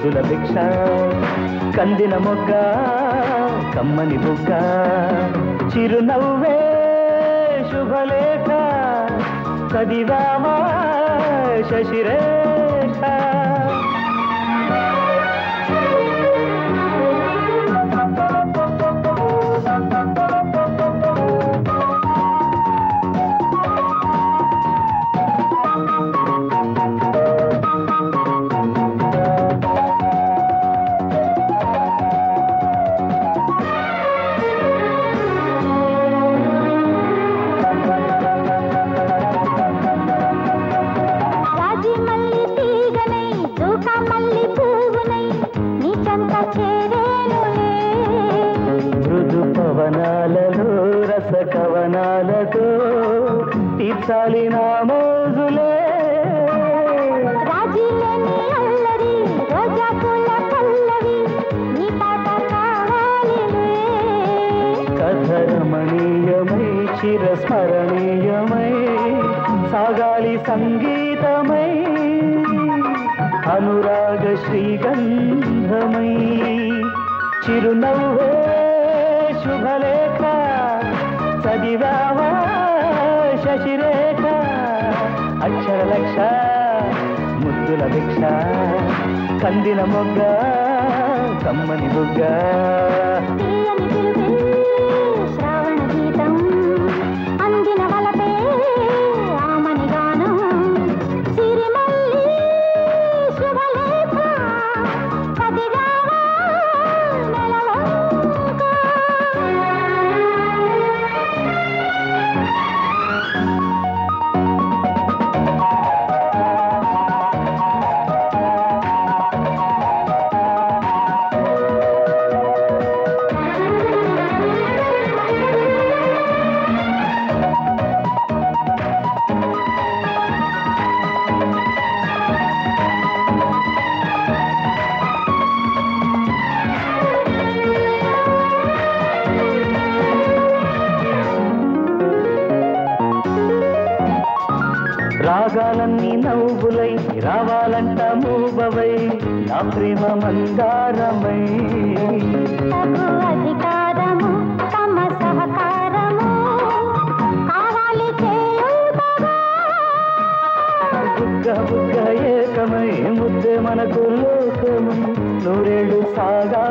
ముద్దుల భిక్ష కందిన మొగ్గ కమ్మని బుగ్గ చిరునవ్వే శుభలేఖ చదివామా శశిరేఖ పవనాలలో రస కవనాలతో తీర్చాలి నా మోజులే రాజీలేని అల్లరి రోజా పూల పల్లవి నీ పాట కావాలిలే కథరమణీయమై చిరస్మరణీయమై సాగాలి సంగీతమై అనురాగ శ్రీగంధమై చిరునవ్వే శుభలేఖ చదివావా శశిరేఖ అక్షరలక్ష ముద్దుల భిక్ష కందిన మొగ్గ కమ్మని బుగ్గ శ్రావణ గీతం అందిన వలపే ఆమని గానం సిరిమల్లి శుభలేఖ చదివావా రాగాలన్నీ నవ్వులై రావాలంట మూవవై నా ప్రేమ మందారమై అధికారము తమ సహకారము కావాలి బుగ్గ బుగ్గ ఏకమై ముద్దే మనకు లోకము నూరేళ్ళు సాగా